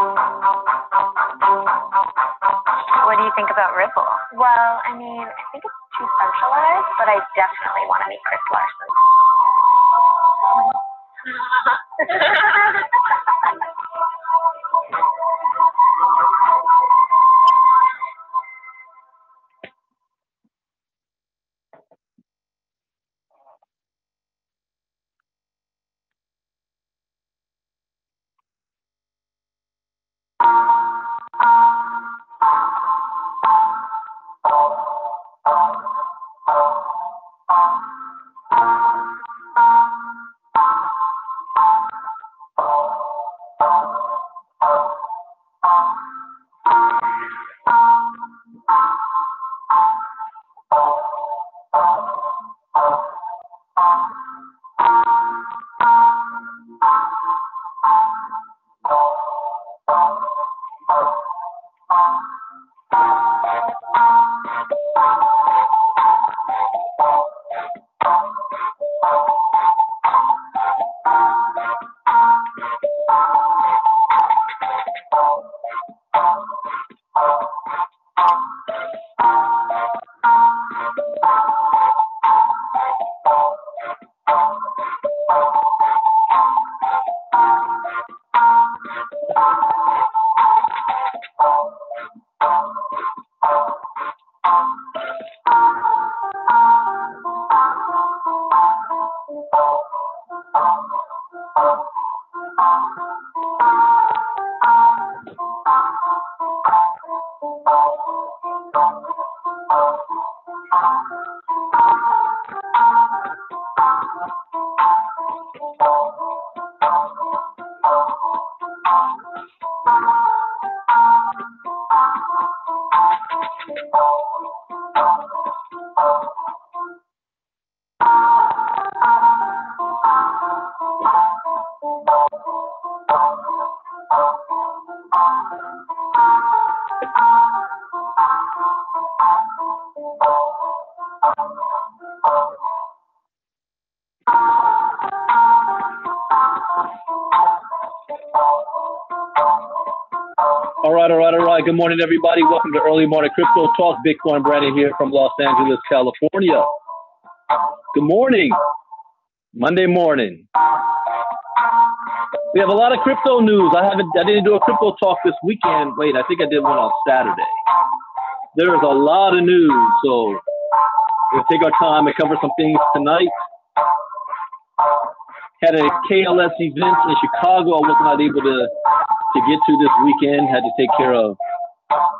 What do you think about Ripple? Well, I mean, I think it's too centralized, but I definitely want to meet Chris Larson. All right. Good morning, everybody. Welcome to Early Morning Crypto Talk. Bitcoin Brandon here from Los Angeles, California. Good morning. Monday morning. We have a lot of crypto news. I didn't do a crypto talk this weekend. Wait, I think I did one on Saturday. There's a lot of news, so we'll take our time and cover some things tonight. Had a KLS event in Chicago. I was not able to get to this weekend. Had to take care of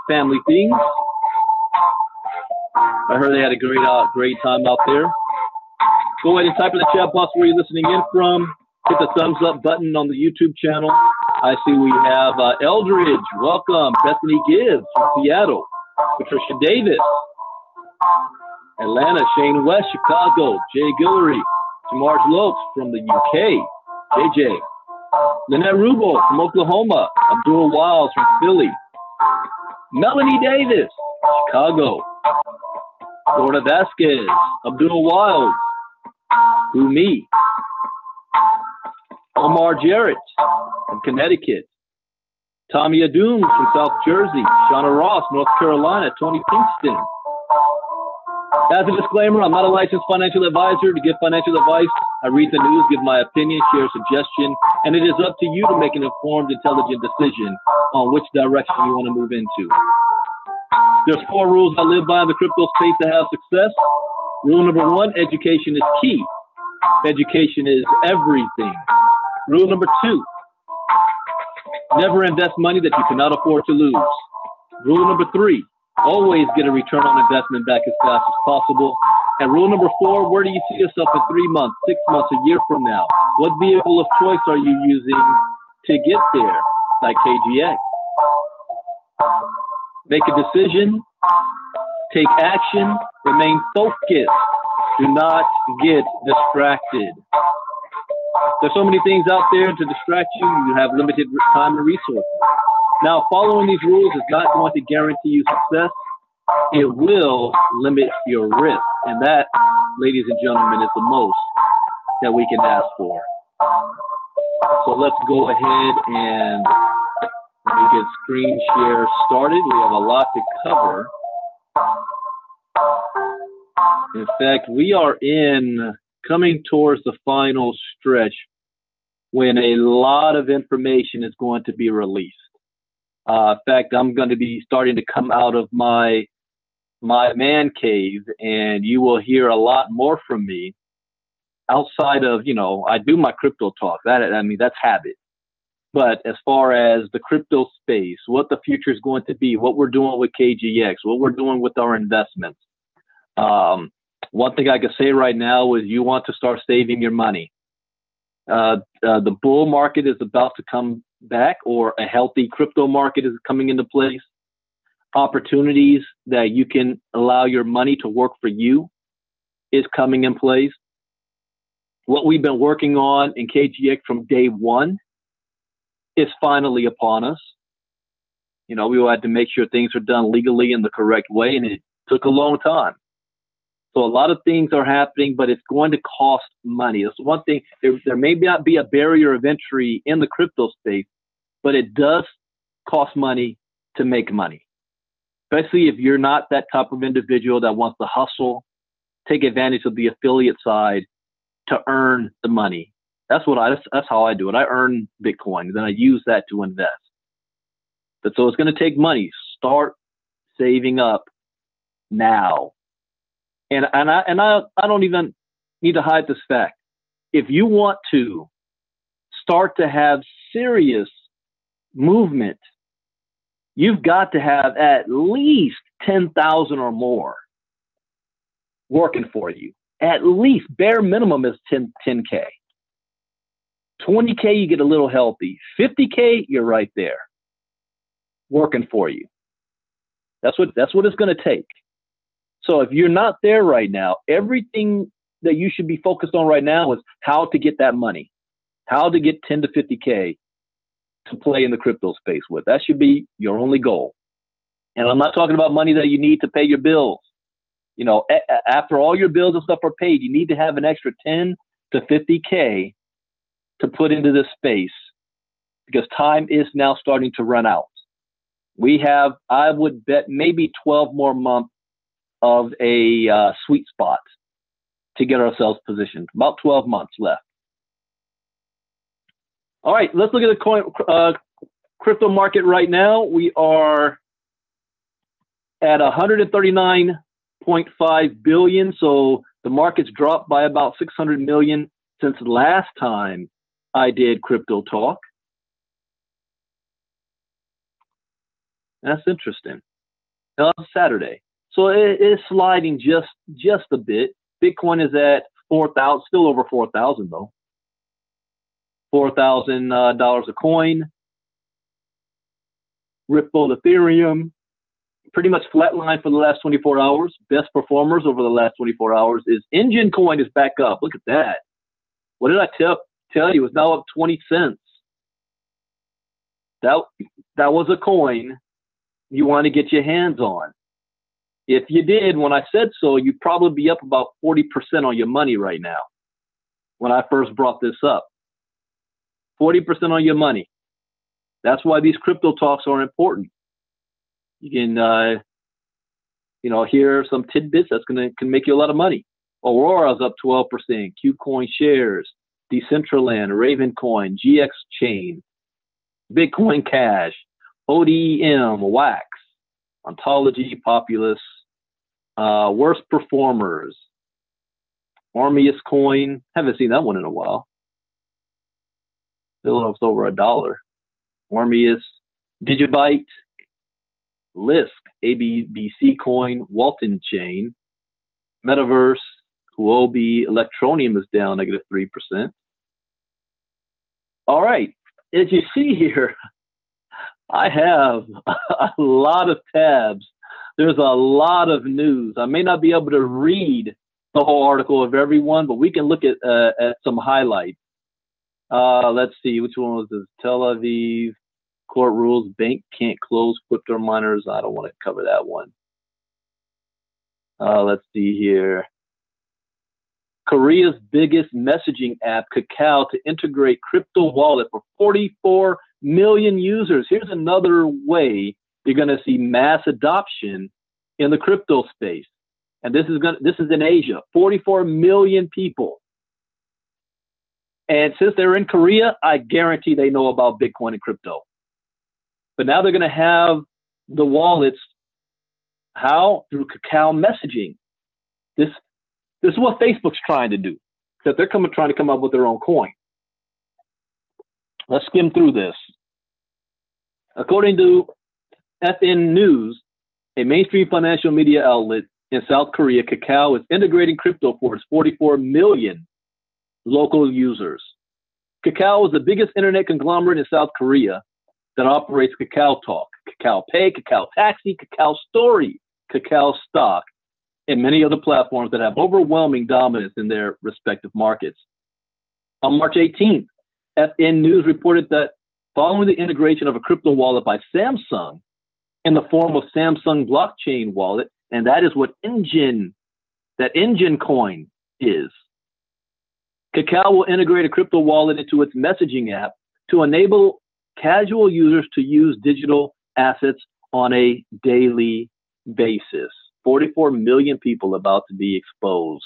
family things. I heard they had a great time out there. Go ahead and type in the chat box where you're listening in from. Hit the thumbs up button on the YouTube channel. I see we have Eldridge. Welcome. Bethany Gibbs from Seattle. Patricia Davis. Atlanta. Shane West, Chicago. Jay Guillory. Jamarge Lopes from the UK. JJ. Lynette Rubo from Oklahoma. Abdul Wiles from Philly. Melanie Davis, Chicago. Florida Vasquez. Abdul Wiles. Who me? Omar Jarrett from Connecticut. Tommy Adooms from South Jersey. Shauna Ross, North Carolina. Tony Pinkston. As a disclaimer, I'm not a licensed financial advisor. To give financial advice, I read the news, give my opinion, share a suggestion, and it is up to you to make an informed, intelligent decision on which direction you want to move into. There's 4 rules I live by in the crypto space to have success. Rule number 1, education is key. Education is everything. Rule number 2, never invest money that you cannot afford to lose. Rule number 3, always get a return on investment back as fast as possible. And rule number 4, where do you see yourself in 3 months, 6 months, a year from now? What vehicle of choice are you using to get there, like KGX? Make a decision, take action, remain focused. Do not get distracted. There's so many things out there to distract you. You have limited time and resources. Now, following these rules is not going to guarantee you success. It will limit your risk. And that, ladies and gentlemen, is the most that we can ask for. So let's go ahead and Let me get screen share started. We have a lot to cover. In fact, we are coming towards the final stretch when a lot of information is going to be released. In fact, I'm going to be starting to come out of my man cave, and you will hear a lot more from me outside of, I do my crypto talk. That's habit. But as far as the crypto space, what the future is going to be, what we're doing with KGX, what we're doing with our investments. One thing I can say right now is you want to start saving your money. The bull market is about to come back, or a healthy crypto market is coming into place. Opportunities that you can allow your money to work for you is coming in place. What we've been working on in KGX from day one is finally upon us. We had to make sure things are done legally in the correct way, and it took a long time. So a lot of things are happening, but it's going to cost money. That's one thing. There may not be a barrier of entry in the crypto space, but it does cost money to make money, especially if you're not that type of individual that wants to hustle, take advantage of the affiliate side to earn the money. That's how I do it. I earn Bitcoin, then I use that to invest. So it's going to take money. Start saving up now. And I don't even need to hide this fact. If you want to start to have serious movement, you've got to have at least 10,000 or more working for you. At least bare minimum is 10K. 20K, you get a little healthy. 50K, you're right there working for you. That's what it's going to take. So if you're not there right now, everything that you should be focused on right now is how to get that money, how to get 10 to 50K to play in the crypto space with. That should be your only goal. And I'm not talking about money that you need to pay your bills. After all your bills and stuff are paid, you need to have an extra 10 to 50K to put into this space, because time is now starting to run out. We have, I would bet, maybe 12 more months of a sweet spot to get ourselves positioned. About 12 months left. All right, let's look at the crypto market right now. We are at 139.5 billion. So the market's dropped by about 600 million since last time I did crypto talk. That's interesting. Now, it's Saturday. So it is sliding just a bit. Bitcoin is at 4,000, still over 4,000 though. $4,000 a coin. Ripple, Ethereum, pretty much flatline for the last 24 hours. Best performers over the last 24 hours is Engine Coin is back up. Look at that. What did I tell you? It's now up 20 cents. That was a coin you want to get your hands on. If you did, when I said so, you'd probably be up about 40% on your money right now. When I first brought this up, 40% on your money. That's why these crypto talks are important. You can, hear some tidbits that's can make you a lot of money. Aurora's up 12%. KuCoin shares, Decentraland, Ravencoin, GX Chain, Bitcoin Cash, ODEM, Wax, Ontology, Populous, worst performers, Ormeus Coin. Haven't seen that one in a while. Still it's over $1. Ormeus, Digibyte, Lisk, ABBC Coin, Walton Chain, Metaverse, Huobi, Electronium is down -3%. All right, as you see here, I have a lot of tabs. There's a lot of news. I may not be able to read the whole article of every one, but we can look at some highlights. Let's see, which one was this? Tel Aviv, court rules, bank can't close crypto miners. I don't want to cover that one. Let's see here. Korea's biggest messaging app, Kakao, to integrate crypto wallet for $44 million users. Here's another way you're going to see mass adoption in the crypto space. And this is in Asia, 44 million people. And since they're in Korea, I guarantee they know about Bitcoin and crypto. But now they're going to have the wallets. How? Through Kakao messaging. This is what Facebook's trying to do. That they're trying to come up with their own coin. Let's skim through this. According to FN News, a mainstream financial media outlet in South Korea, Kakao is integrating crypto for its 44 million local users. Kakao is the biggest internet conglomerate in South Korea that operates Kakao Talk, Kakao Pay, Kakao Taxi, Kakao Story, Kakao Stock, and many other platforms that have overwhelming dominance in their respective markets. On March 18th, FN News reported that following the integration of a crypto wallet by Samsung in the form of Samsung blockchain wallet, and that is what Engine coin is. Kakao will integrate a crypto wallet into its messaging app to enable casual users to use digital assets on a daily basis. 44 million people about to be exposed.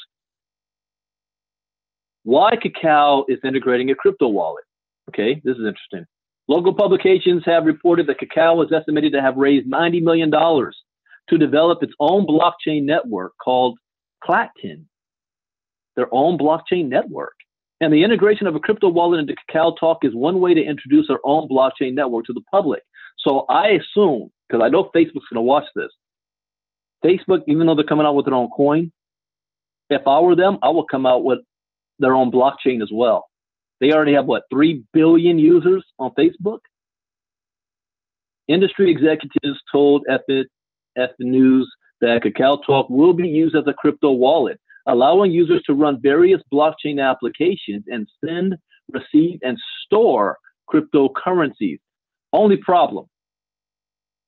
Why Kakao is integrating a crypto wallet? Okay, this is interesting. Local publications have reported that Kakao is estimated to have raised $90 million to develop its own blockchain network called Klatin, their own blockchain network. And the integration of a crypto wallet into Kakao Talk is one way to introduce their own blockchain network to the public. So I assume, because I know Facebook's going to watch this, Facebook, even though they're coming out with their own coin, if I were them, I would come out with their own blockchain as well. They already have, 3 billion users on Facebook? Industry executives told FN News that Kakao Talk will be used as a crypto wallet, allowing users to run various blockchain applications and send, receive, and store cryptocurrencies. Only problem,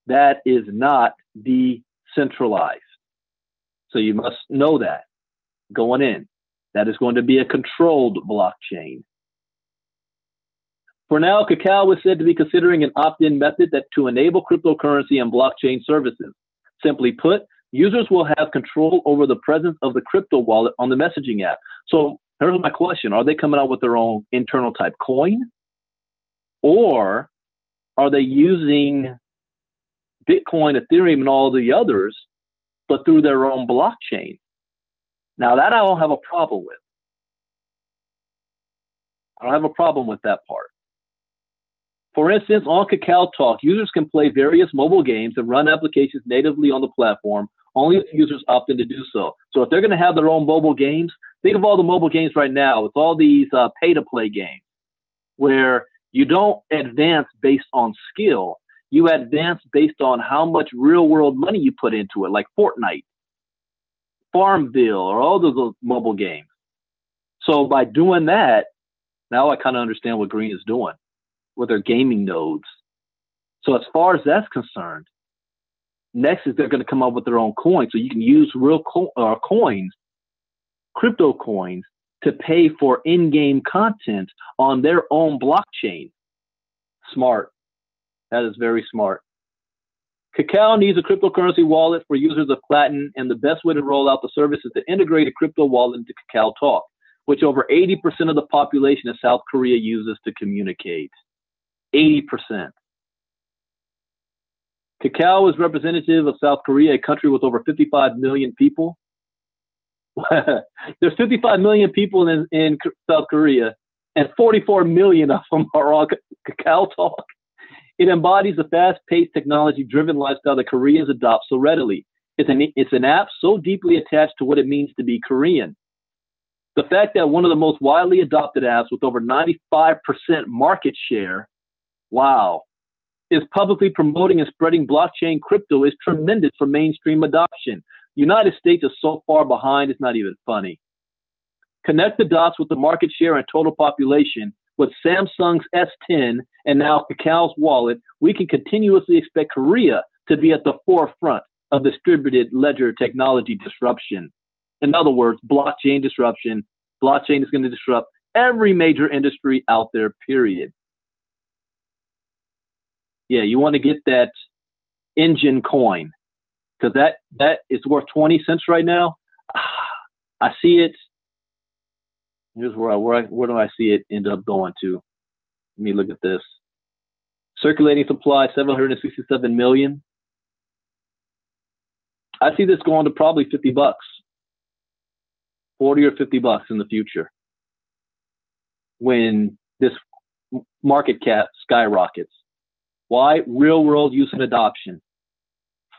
that is not decentralized. So you must know that going in. That is going to be a controlled blockchain. For now, Kakao is said to be considering an opt-in method to enable cryptocurrency and blockchain services. Simply put, users will have control over the presence of the crypto wallet on the messaging app. So here's my question. Are they coming out with their own internal type coin? Or are they using Bitcoin, Ethereum, and all the others, but through their own blockchain? Now that I don't have a problem with. I don't have a problem with that part. For instance, on Kakao Talk, users can play various mobile games and run applications natively on the platform, only if users opt in to do so. So if they're going to have their own mobile games, think of all the mobile games right now. It's all these pay-to-play games where you don't advance based on skill. You advance based on how much real-world money you put into it, like Fortnite, Farmville, or all those mobile games. So by doing that, now I kind of understand what Green is doing with their gaming nodes. So as far as that's concerned, next is they're going to come up with their own coins. So you can use real coins, crypto coins, to pay for in-game content on their own blockchain. Smart. That is very smart. Kakao needs a cryptocurrency wallet for users of Platin, and the best way to roll out the service is to integrate a crypto wallet into Kakao Talk, which over 80% of the population of South Korea uses to communicate. 80%. Kakao is representative of South Korea, a country with over 55 million people. There's 55 million people in South Korea, and 44 million of them are on Kakao Talk. It embodies the fast-paced, technology-driven lifestyle that Koreans adopt so readily. It's an app so deeply attached to what it means to be Korean. The fact that one of the most widely adopted apps with over 95% market share, wow, is publicly promoting and spreading blockchain crypto is tremendous for mainstream adoption. United States is so far behind, it's not even funny. Connect the dots with the market share and total population with Samsung's S10 and now Kakao's wallet, we can continuously expect Korea to be at the forefront of distributed ledger technology disruption. In other words, blockchain disruption. Blockchain is going to disrupt every major industry out there, period. Yeah, you want to get that engine coin because that is worth 20 cents right now. I see it. Here's where do I see it end up going to? Let me look at this. Circulating supply 767 million. I see this going to probably $50, 40 or $50 in the future when this market cap skyrockets. Why? Real world use and adoption.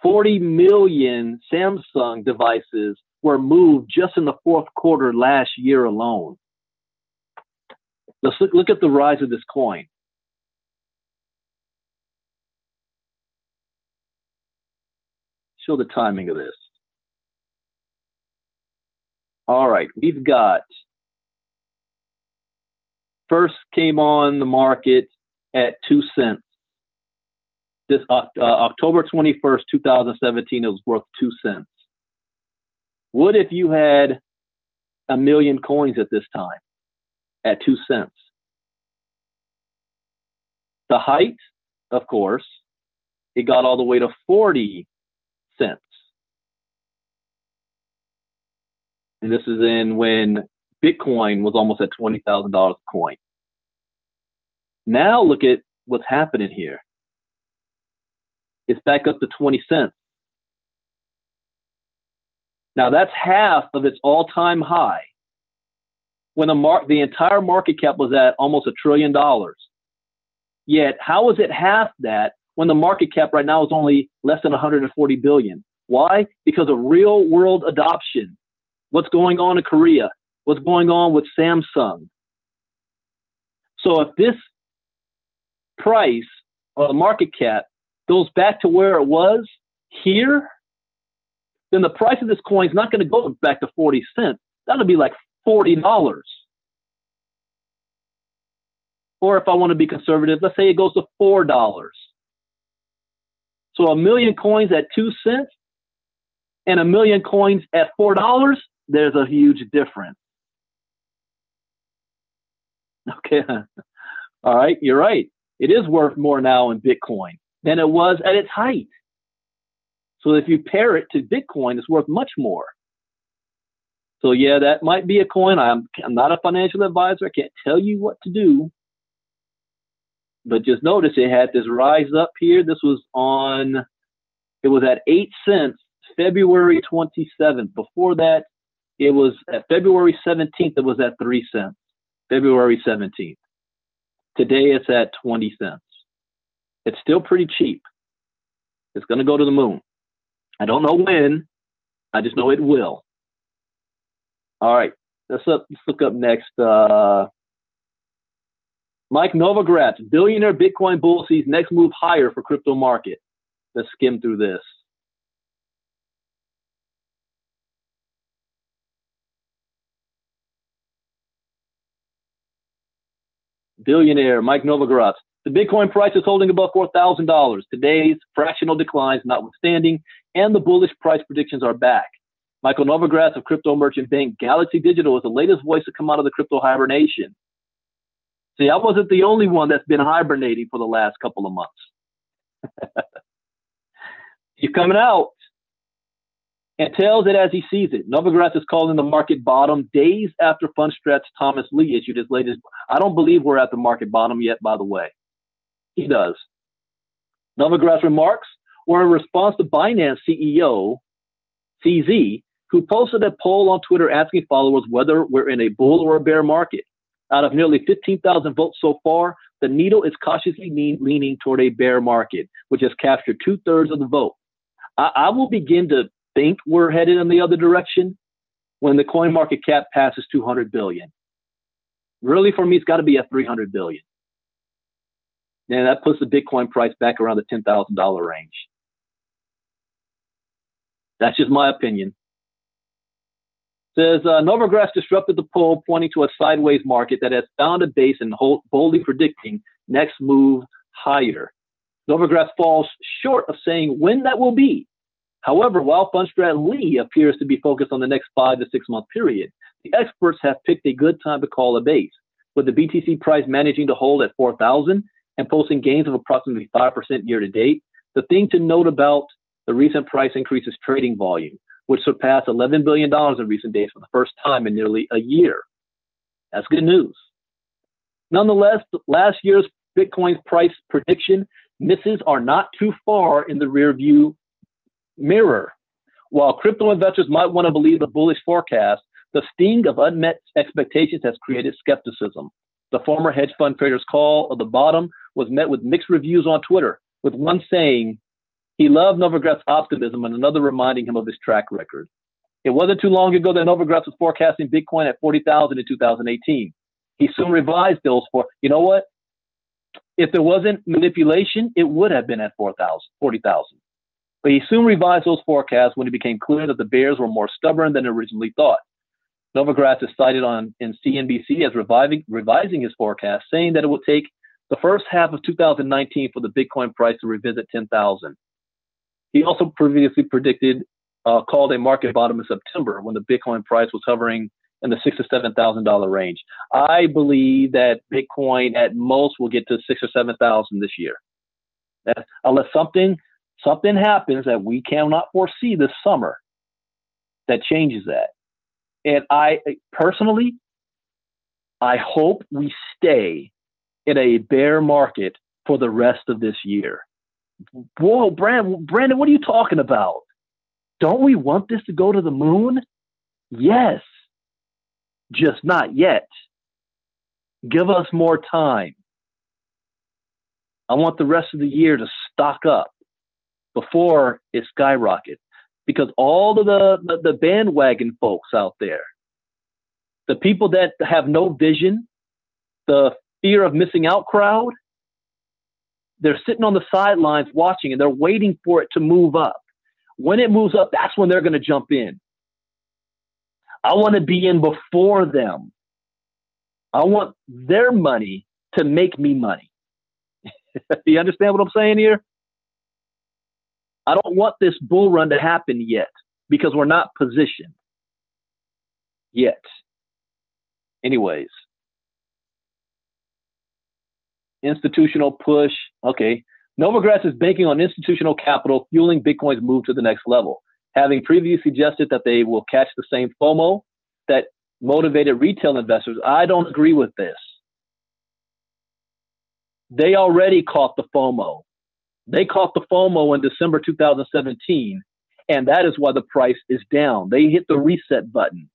40 million Samsung devices were moved just in the fourth quarter last year alone. Let's look at the rise of this coin. Show the timing of this. All right, we've got first came on the market at 2 cents. This October 21st, 2017, it was worth 2 cents. What if you had 1 million coins at this time at 2 cents? The height, of course, it got all the way to 40 cents. And this is in when Bitcoin was almost at $20,000 a coin. Now look at what's happening here. It's back up to 20 cents. Now that's half of its all-time high when the entire market cap was at almost $1 trillion. Yet, how is it half that when the market cap right now is only less than 140 billion? Why? Because of real world adoption. What's going on in Korea? What's going on with Samsung? So if this price or the market cap goes back to where it was here, then the price of this coin is not going to go back to 40 cents. That'll be like $40. Or if I want to be conservative, let's say it goes to $4. So 1 million coins at 2 cents and 1 million coins at $4, there's a huge difference. Okay. All right. You're right. It is worth more now in Bitcoin than it was at its height. So if you pair it to Bitcoin, it's worth much more. So yeah, that might be a coin. I'm not a financial advisor. I can't tell you what to do. But just notice it had this rise up here. It was at 8 cents, February 27th. Before that, it was at February 17th, it was at 3 cents, February 17th. Today, it's at 20 cents. It's still pretty cheap. It's going to go to the moon. I don't know when. I just know it will. All right. Let's look up next. Mike Novogratz, billionaire Bitcoin bull, sees next move higher for crypto market. Let's skim through this. Billionaire Mike Novogratz. The Bitcoin price is holding above $4,000. Today's fractional declines notwithstanding, and the bullish price predictions are back. Michael Novogratz of crypto merchant bank Galaxy Digital is the latest voice to come out of the crypto hibernation. See, I wasn't the only one that's been hibernating for the last couple of months. He's coming out and tells it as he sees it. Novogratz is calling the market bottom days after Fundstrat's Thomas Lee issued his latest. I don't believe we're at the market bottom yet, by the way. He does. Novogratz's remarks were in response to Binance CEO, CZ, who posted a poll on Twitter asking followers whether we're in a bull or a bear market. Out of nearly 15,000 votes so far, the needle is cautiously leaning toward a bear market, which has captured 2/3 of the vote. I will begin to think we're headed in the other direction when the coin market cap passes 200 billion. Really, for me, it's got to be at 300 billion. And that puts the Bitcoin price back around the $10,000 range. That's just my opinion. Says Novogratz disrupted the poll, pointing to a sideways market that has found a base and boldly predicting next move higher. Novogratz falls short of saying when that will be. However, while Fundstrat Lee appears to be focused on the next 5 to 6 month period, the experts have picked a good time to call a base, with the BTC price managing to hold at 4,000 and posting gains of approximately 5% year to date. The thing to note about the recent price increase is trading volume, which surpassed $11 billion in recent days for the first time in nearly a year. That's good news. Nonetheless, last year's Bitcoin's price prediction misses are not too far in the rearview mirror. While crypto investors might want to believe the bullish forecast, the sting of unmet expectations has created skepticism. The former hedge fund trader's call of the bottom was met with mixed reviews on Twitter, with one saying he loved Novogratz' optimism and another reminding him of his track record. It wasn't too long ago that Novogratz was forecasting Bitcoin at 40,000 in 2018. He soon revised those for, you know what? If there wasn't manipulation, it would have been at 40,000. But he soon revised those forecasts when it became clear that the bears were more stubborn than originally thought. Novogratz is cited in CNBC as revising his forecast, saying that it will take the first half of 2019 for the Bitcoin price to revisit 10,000. He also previously called a market bottom in September when the Bitcoin price was hovering in the $6,000 to $7,000 range. I believe that Bitcoin at most will get to 6,000 or 7,000 this year, unless something happens that we cannot foresee this summer that changes that. And I personally, I hope we stay in a bear market for the rest of this year. Whoa, Brandon, what are you talking about? Don't we want this to go to the moon? Yes, just not yet. Give us more time. I want the rest of the year to stock up before it skyrockets. Because all of the bandwagon folks out there, the people that have no vision, the fear of missing out crowd, they're sitting on the sidelines watching and they're waiting for it to move up. When it moves up, that's when they're going to jump in. I want to be in before them. I want their money to make me money. Do you understand what I'm saying here? I don't want this bull run to happen yet because we're not positioned yet. Anyways, institutional push. Okay. Novogratz is banking on institutional capital fueling Bitcoin's move to the next level, having previously suggested that they will catch the same FOMO that motivated retail investors. I don't agree with this. They already caught the FOMO. They caught the FOMO in December 2017, and that is why the price is down. They hit the reset button.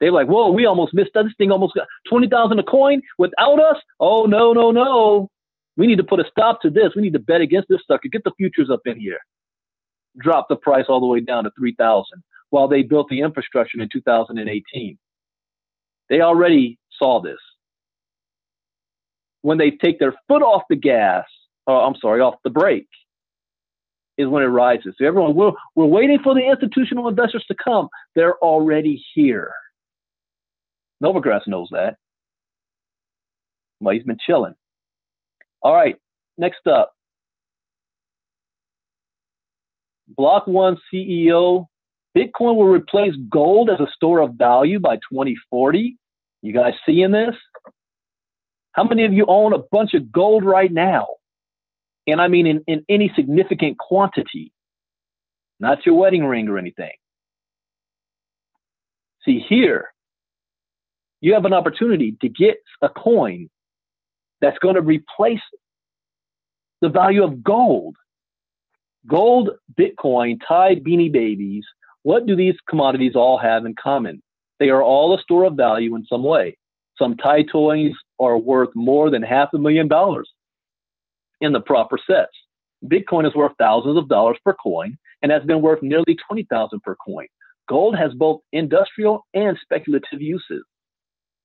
They're like, whoa, we almost missed that. This thing almost got 20,000 a coin without us? Oh, no, no, no. We need to put a stop to this. We need to bet against this sucker. Get the futures up in here. Drop the price all the way down to 3,000 while they built the infrastructure in 2018. They already saw this. When they take their foot off the gas, off the brake, is when it rises. So everyone, we're waiting for the institutional investors to come. They're already here. Novogratz knows that. Well, he's been chilling. All right, next up. Block One CEO, Bitcoin will replace gold as a store of value by 2040. You guys seeing this? How many of you own a bunch of gold right now? And I mean in any significant quantity, not your wedding ring or anything. See, here, you have an opportunity to get a coin that's going to replace the value of gold. Gold, Bitcoin, Tide, Beanie Babies, what do these commodities all have in common? They are all a store of value in some way. Some Tide toys are worth more than $500,000 in the proper sets. Bitcoin is worth thousands of dollars per coin and has been worth nearly 20,000 per coin. Gold has both industrial and speculative uses.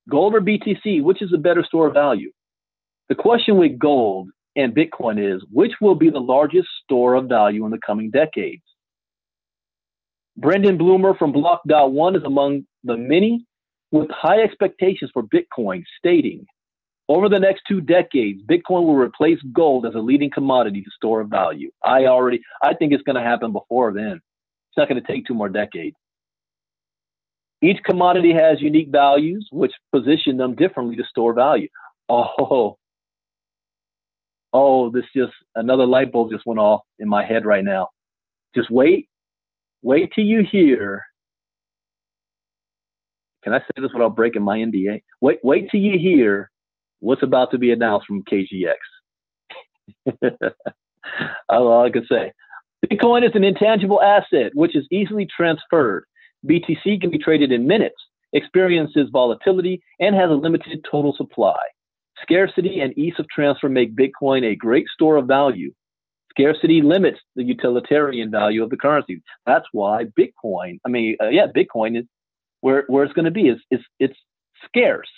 Gold or BTC, which is a better store of value? The question with gold and Bitcoin is, which will be the largest store of value in the coming decades? Brendan Bloomer from Block.one is among the many with high expectations for Bitcoin, stating, over the next 2 decades, Bitcoin will replace gold as a leading commodity to store of value. I think it's going to happen before then. It's not going to take 2 more decades. Each commodity has unique values, which position them differently to store value. Oh, Oh, this just another light bulb just went off in my head right now. Just wait till you hear. Can I say this without breaking my NDA? Wait till you hear what's about to be announced from KGX. That's all I can say. Bitcoin is an intangible asset which is easily transferred. BTC can be traded in minutes, experiences volatility, and has a limited total supply. Scarcity and ease of transfer make Bitcoin a great store of value. Scarcity limits the utilitarian value of the currency. That's why Bitcoin is where it's going to be. It's scarce.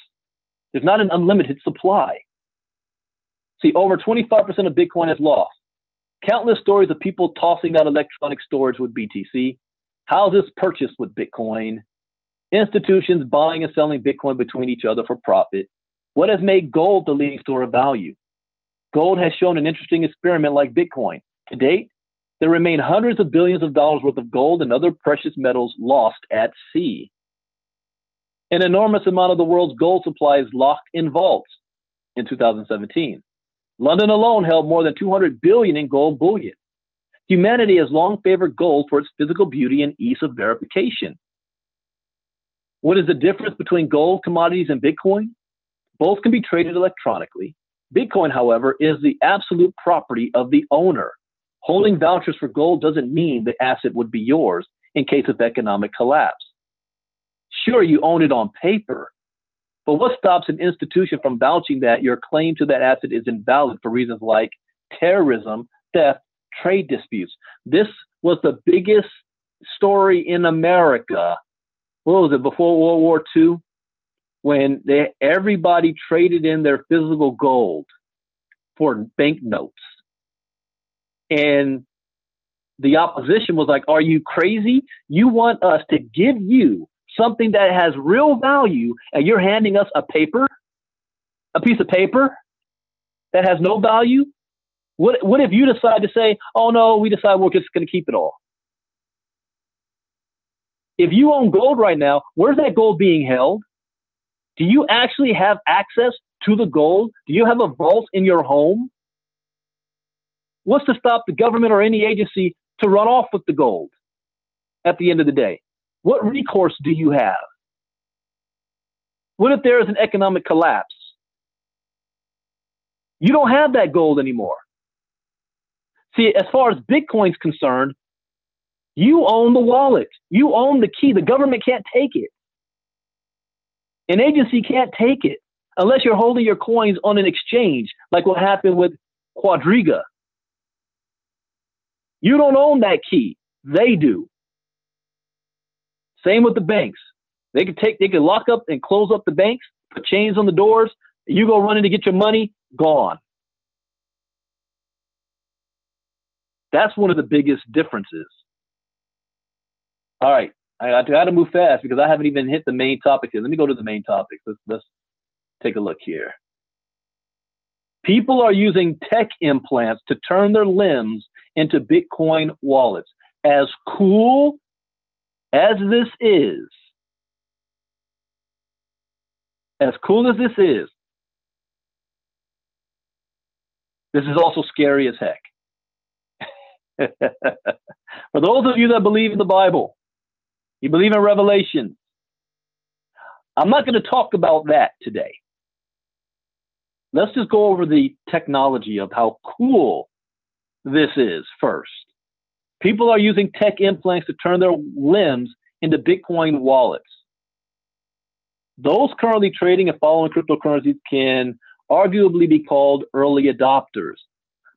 There's not an unlimited supply. See, over 25% of Bitcoin is lost. Countless stories of people tossing out electronic storage with BTC, houses purchased with Bitcoin, institutions buying and selling Bitcoin between each other for profit. What has made gold the leading store of value? Gold has shown an interesting experiment like Bitcoin. To date, there remain hundreds of billions of dollars worth of gold and other precious metals lost at sea. An enormous amount of the world's gold supply is locked in vaults. In 2017, London alone held more than 200 billion in gold bullion. Humanity has long favored gold for its physical beauty and ease of verification. What is the difference between gold commodities and Bitcoin? Both can be traded electronically. Bitcoin, however, is the absolute property of the owner. Holding vouchers for gold doesn't mean the asset would be yours in case of economic collapse. Sure, you own it on paper, but what stops an institution from vouching that your claim to that asset is invalid for reasons like terrorism, theft, trade disputes? This was the biggest story in America. What was it, before World War II? When everybody traded in their physical gold for banknotes. And the opposition was like, are you crazy? You want us to give you something that has real value, and you're handing us a piece of paper that has no value? What if you decide to say, oh no, we decide we're just going to keep it all? If you own gold right now, where's that gold being held? Do you actually have access to the gold? Do you have a vault in your home? What's to stop the government or any agency to run off with the gold at the end of the day? What recourse do you have? What if there is an economic collapse? You don't have that gold anymore. See, as far as Bitcoin's concerned, you own the wallet. You own the key. The government can't take it. An agency can't take it unless you're holding your coins on an exchange, like what happened with Quadriga. You don't own that key. They do. Same with the banks. They could lock up and close up the banks, put chains on the doors. You go running to get your money, gone. That's one of the biggest differences. All right. I got to move fast because I haven't even hit the main topic here. Let me go to the main topic. Let's take a look here. People are using tech implants to turn their limbs into Bitcoin wallets. As cool as this is, this is also scary as heck. For those of you that believe in the Bible, you believe in Revelation, I'm not going to talk about that today. Let's just go over the technology of how cool this is first. People are using tech implants to turn their limbs into Bitcoin wallets. Those currently trading and following cryptocurrencies can arguably be called early adopters,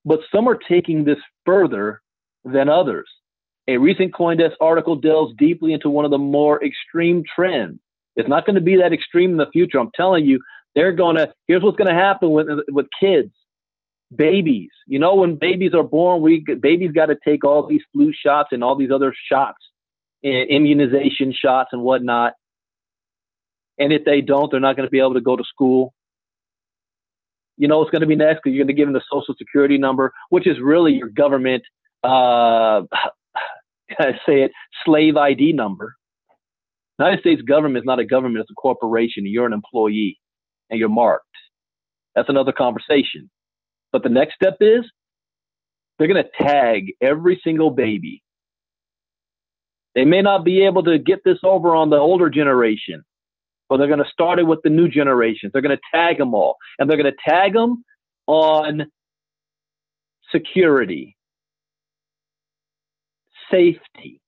but some are taking this further than others. A recent CoinDesk article delves deeply into one of the more extreme trends. It's not going to be that extreme in the future. I'm telling you, here's what's going to happen with kids, babies. You know, when babies are born, babies got to take all these flu shots and all these other shots, immunization shots and whatnot. And if they don't, they're not going to be able to go to school. You know what's going to be next? Because you're going to give them the social security number, which is really your government, slave ID number. United States government is not a government, it's a corporation. You're an employee and you're marked. That's another conversation. But the next step is they're going to tag every single baby. They may not be able to get this over on the older generation, but they're going to start it with the new generations. They're going to tag them all. And they're going to tag them on security, safety.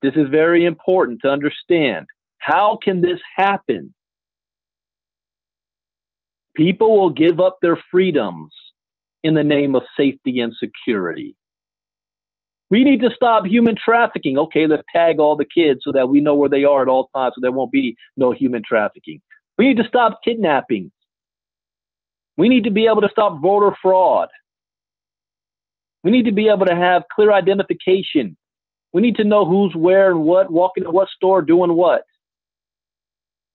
This is very important to understand. How can this happen? People will give up their freedoms in the name of safety and security. We need to stop human trafficking. Okay, let's tag all the kids so that we know where they are at all times so there won't be no human trafficking. We need to stop kidnapping. We need to be able to stop voter fraud. We need to be able to have clear identification. We need to know who's where and what, walking to what store, doing what.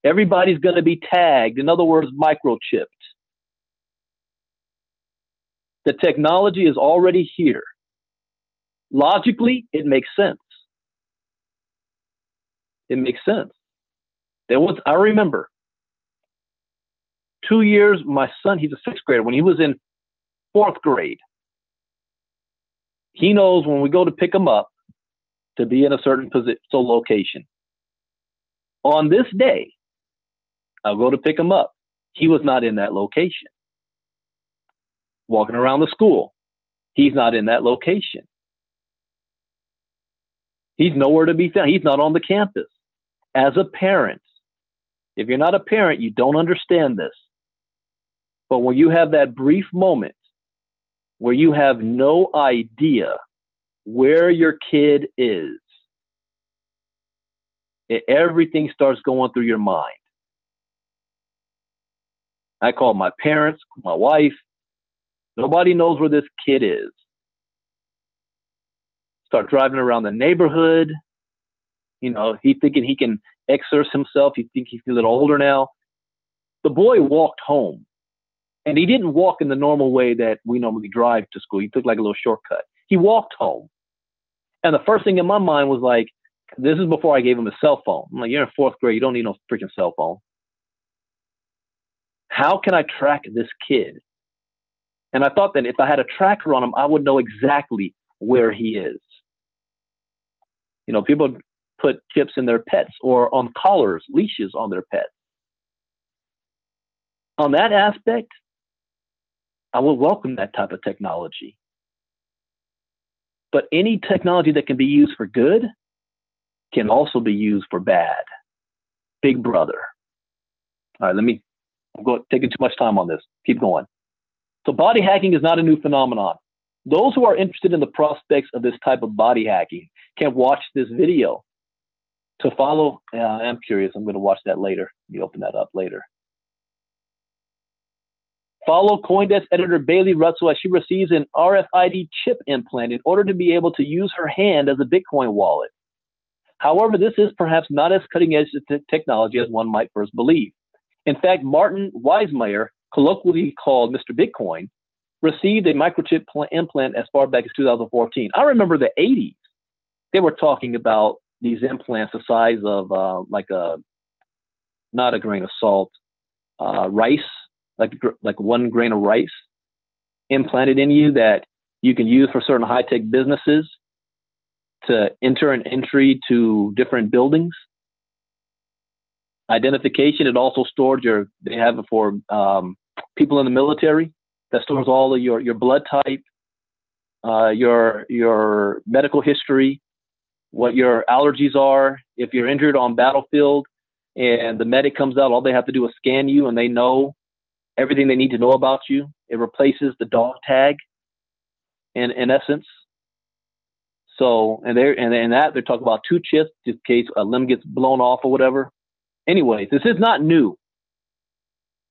Everybody's going to be tagged. In other words, microchipped. The technology is already here. Logically, it makes sense. It makes sense. I remember 2 years, my son, he's a sixth grader, when he was in fourth grade, he knows when we go to pick him up to be in a certain position, so location. On this day, I'll go to pick him up. He was not in that location. Walking around the school, he's not in that location. He's nowhere to be found. He's not on the campus. As a parent, if you're not a parent, you don't understand this. But when you have that brief moment where you have no idea where your kid is, everything starts going through your mind. I call my parents, my wife. Nobody knows where this kid is. Start driving around the neighborhood. You know, he's thinking he can exercise himself. He thinks he's a little older now. The boy walked home. And he didn't walk in the normal way that we normally drive to school. He took like a little shortcut. He walked home. And the first thing in my mind was like, this is before I gave him a cell phone. I'm like, you're in fourth grade. You don't need no freaking cell phone. How can I track this kid? And I thought that if I had a tracker on him, I would know exactly where he is. You know, people put chips in their pets or on collars, leashes on their pets. On that aspect, I will welcome that type of technology. But any technology that can be used for good can also be used for bad. Big brother. All right, I'm taking too much time on this. Keep going. So body hacking is not a new phenomenon. Those who are interested in the prospects of this type of body hacking can watch this video. To follow, I'm curious. I'm going to watch that later. Let me open that up later. Follow CoinDesk editor Bailey Russell as she receives an RFID chip implant in order to be able to use her hand as a Bitcoin wallet. However, this is perhaps not as cutting-edge technology as one might first believe. In fact, Martin Weismeyer, colloquially called Mr. Bitcoin, received a microchip implant as far back as 2014. I remember the 80s. They were talking about these implants the size of not a grain of salt, rice, like 1 grain of rice implanted in you that you can use for certain high-tech businesses to enter an entry to different buildings. Identification, it also stored they have it for people in the military, that stores all of your blood type, your medical history, what your allergies are. If you're injured on battlefield and the medic comes out, all they have to do is scan you and they know everything they need to know about you. It replaces the dog tag in essence. So, and they're talking about 2 chips just in case a limb gets blown off or whatever. Anyways, this is not new.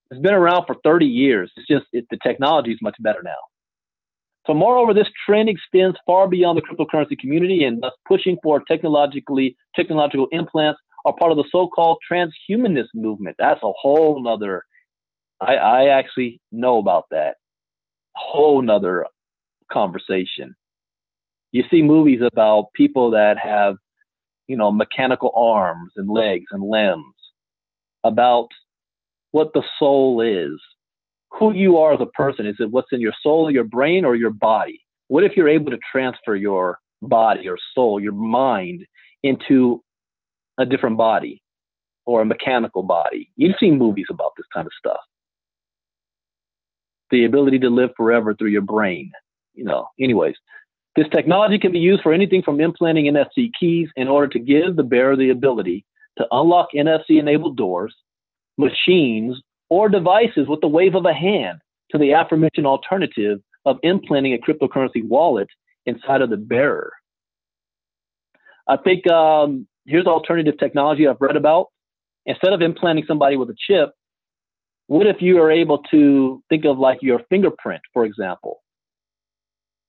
It's been around for 30 years. It's just the technology is much better now. So moreover, this trend extends far beyond the cryptocurrency community, and thus pushing for technological implants are part of the so-called transhumanist movement. That's a whole nother, I actually know about that. Whole nother conversation. You see movies about people that have, mechanical arms and legs and limbs, about what the soul is, who you are as a person. Is it what's in your soul, your brain, or your body? What if you're able to transfer your body or soul, your mind, into a different body or a mechanical body? You've seen movies about this kind of stuff. The ability to live forever through your brain. Anyways, this technology can be used for anything from implanting NFC keys in order to give the bearer the ability to unlock NFC-enabled doors, machines, or devices with the wave of a hand, to the aforementioned alternative of implanting a cryptocurrency wallet inside of the bearer. I think here's alternative technology I've read about. Instead of implanting somebody with a chip, what if you are able to think of like your fingerprint, for example,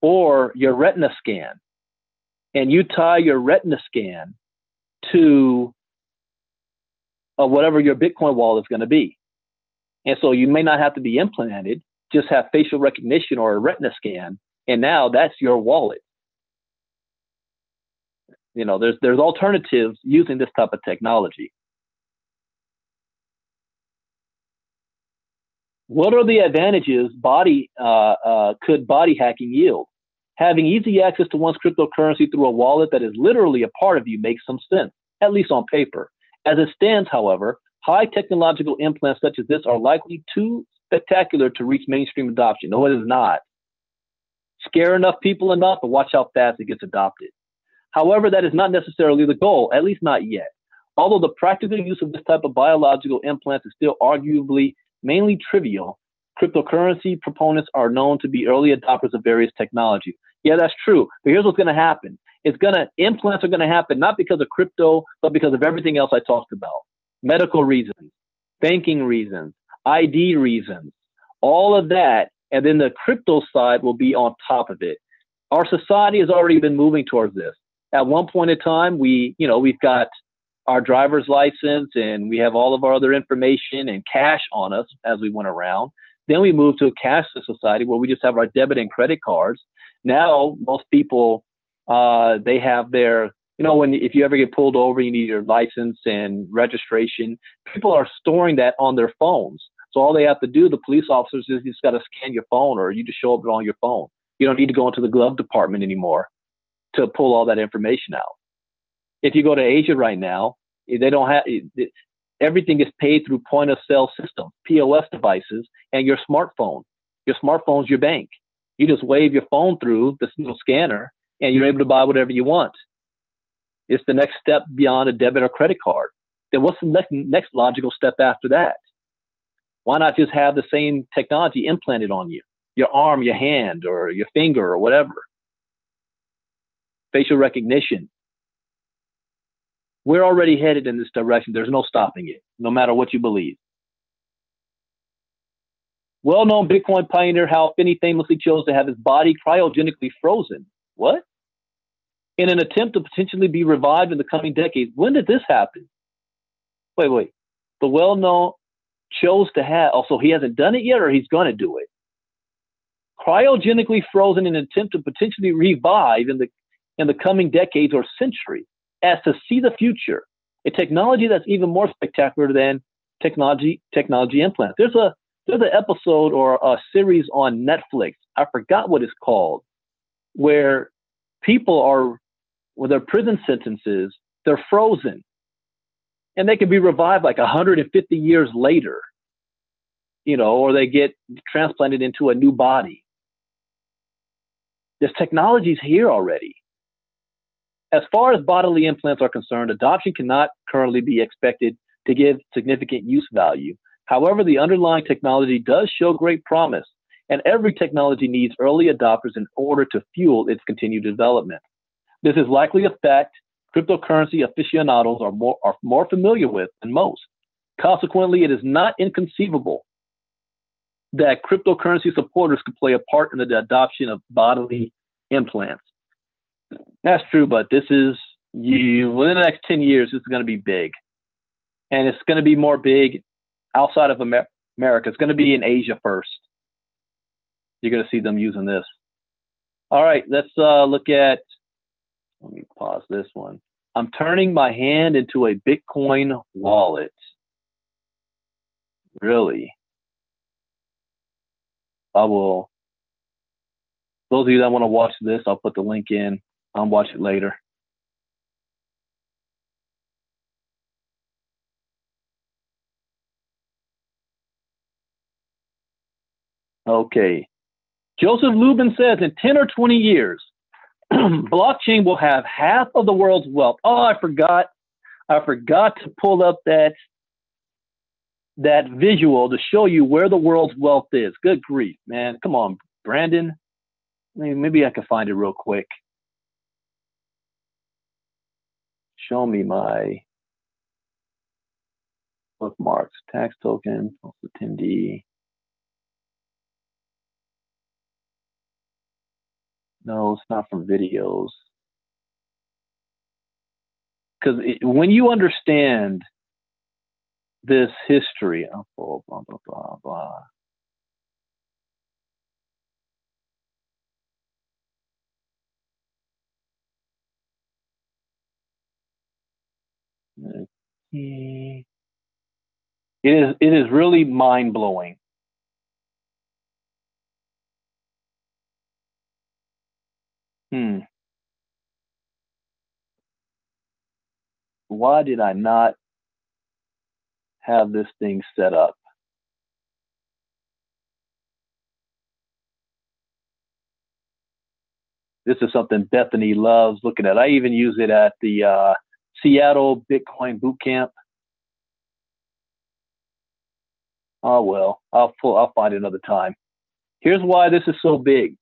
or your retina scan, and you tie your retina scan to whatever your Bitcoin wallet is going to be. And so you may not have to be implanted, just have facial recognition or a retina scan, and now that's your wallet. There's alternatives using this type of technology. What are the advantages could body hacking yield? Having easy access to one's cryptocurrency through a wallet that is literally a part of you makes some sense, at least on paper. As it stands, however, high technological implants such as this are likely too spectacular to reach mainstream adoption. No, it is not. Scare enough people enough, but watch how fast it gets adopted. However, that is not necessarily the goal, at least not yet. Although the practical use of this type of biological implants is still arguably mainly trivial, cryptocurrency proponents are known to be early adopters of various technologies. Yeah, that's true. But here's what's going to happen. Implants are going to happen not because of crypto, but because of everything else I talked about. Medical reasons, banking reasons, ID reasons, all of that. And then the crypto side will be on top of it. Our society has already been moving towards this. At one point in time, we've got our driver's license and we have all of our other information and cash on us as we went around. Then we moved to a cashless society where we just have our debit and credit cards. Now, most people, they have their, if you ever get pulled over, you need your license and registration. People are storing that on their phones. So all they have to do, the police officers, is you just got to scan your phone, or you just show up on your phone. You don't need to go into the glove department anymore to pull all that information out. If you go to Asia right now, they don't have, everything is paid through point of sale system, POS devices, and your smartphone. Your smartphone's your bank. You just wave your phone through this little scanner and you're able to buy whatever you want. It's the next step beyond a debit or credit card. Then what's the next logical step after that? Why not just have the same technology implanted on you? Your arm, your hand, or your finger, or whatever. Facial recognition. We're already headed in this direction. There's no stopping it, no matter what you believe. Well-known Bitcoin pioneer Hal Finney famously chose to have his body cryogenically frozen. What? In an attempt to potentially be revived in the coming decades. When did this happen? Wait. The well-known chose to have, also he hasn't done it yet, or he's going to do it. Cryogenically frozen in an attempt to potentially revive in the coming decades or century, as to see the future, a technology that's even more spectacular than technology implants. There's an episode or a series on Netflix, I forgot what it's called, where people are, with their prison sentences, they're frozen. And they can be revived like 150 years later, or they get transplanted into a new body. This technology's here already. As far as bodily implants are concerned, adoption cannot currently be expected to give significant use value. However, the underlying technology does show great promise, and every technology needs early adopters in order to fuel its continued development. This is likely a fact cryptocurrency aficionados are more familiar with than most. Consequently, it is not inconceivable that cryptocurrency supporters could play a part in the adoption of bodily implants. That's true, but this is, within the next 10 years, this is going to be big. And it's going to be more big outside of America. It's going to be in Asia first. You're going to see them using this. All right, let's look at, let me pause this one. I'm turning my hand into a Bitcoin wallet. Really? I will. Those of you that want to watch this, I'll put the link in. I'll watch it later. Okay. Joseph Lubin says in 10 or 20 years, blockchain will have half of the world's wealth. Oh, I forgot to pull up that visual to show you where the world's wealth is. Good grief, man. Come on, Brandon. Maybe I can find it real quick. Show me my bookmarks. Tax token, attendee. No, it's not from videos. Because when you understand this history, blah, blah, blah, blah, blah. It is really mind-blowing. Why did I not have this thing set up? This is something Bethany loves looking at. I even use it at the Seattle Bitcoin Boot Camp. Oh, well, I'll find it another time. Here's why this is so big.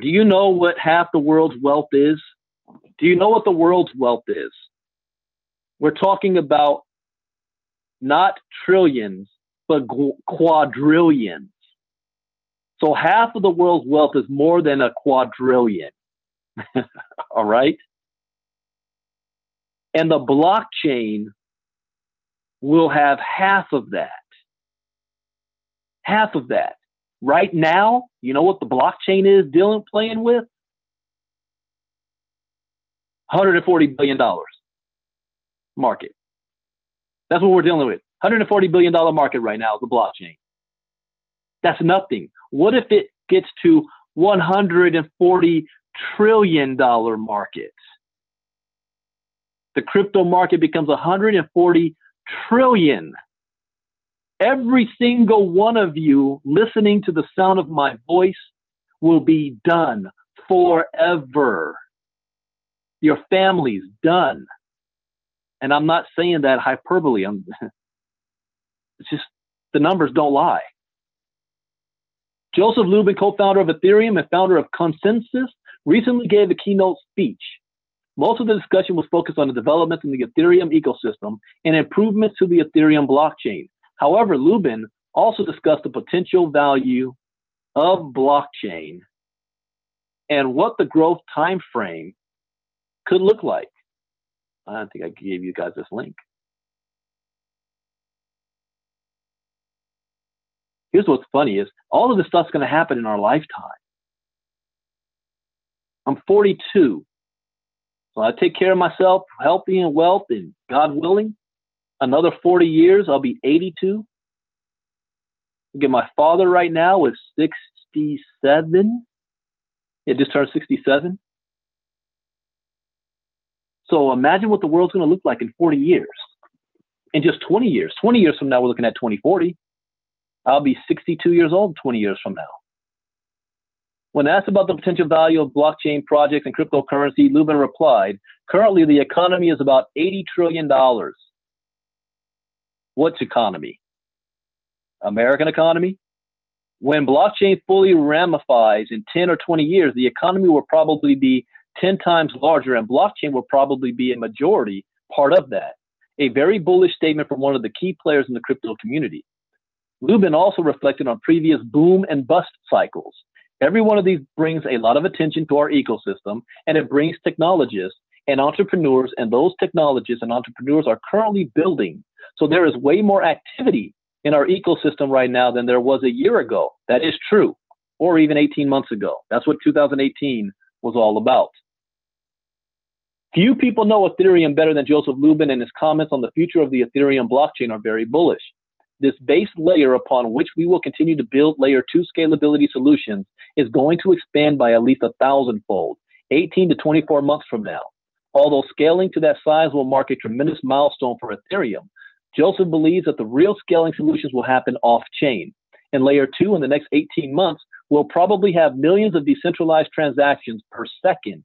Do you know what half the world's wealth is? Do you know what the world's wealth is? We're talking about not trillions, but quadrillions. So half of the world's wealth is more than a quadrillion. All right? And the blockchain will have half of that. Half of that. Right now, you know what the blockchain is playing with? $140 billion market. That's what we're dealing with. $140 billion market right now is the blockchain. That's nothing. What if it gets to $140 trillion market? The crypto market becomes $140 trillion. Every single one of you listening to the sound of my voice will be done forever. Your family's done. And I'm not saying that hyperbole. It's just the numbers don't lie. Joseph Lubin, co-founder of Ethereum and founder of Consensus, recently gave a keynote speech. Most of the discussion was focused on the developments in the Ethereum ecosystem and improvements to the Ethereum blockchain. However, Lubin also discussed the potential value of blockchain and what the growth time frame could look like. I don't think I gave you guys this link. Here's what's funny is all of this stuff's going to happen in our lifetime. I'm 42. So I take care of myself, healthy and wealth, and God willing, another 40 years, I'll be 82. Look at my father right now is 67. He just turned 67. So imagine what the world's going to look like in 40 years. In just 20 years. 20 years from now, we're looking at 2040. I'll be 62 years old 20 years from now. When asked about the potential value of blockchain projects and cryptocurrency, Lubin replied, currently the economy is about $80 trillion. What's economy? American economy? When blockchain fully ramifies in 10 or 20 years, the economy will probably be 10 times larger, and blockchain will probably be a majority part of that. A very bullish statement from one of the key players in the crypto community. Lubin also reflected on previous boom and bust cycles. Every one of these brings a lot of attention to our ecosystem, and it brings technologists and entrepreneurs, and those technologists and entrepreneurs are currently building. So there is way more activity in our ecosystem right now than there was a year ago. That is true, or even 18 months ago. That's what 2018 was all about. Few people know Ethereum better than Joseph Lubin, and his comments on the future of the Ethereum blockchain are very bullish. this base layer upon which we will continue to build layer 2 scalability solutions is going to expand by at least 1,000-fold, 18 to 24 months from now. Although scaling to that size will mark a tremendous milestone for Ethereum, Joseph believes that the real scaling solutions will happen off-chain. In layer 2, in the next 18 months, we'll probably have millions of decentralized transactions per second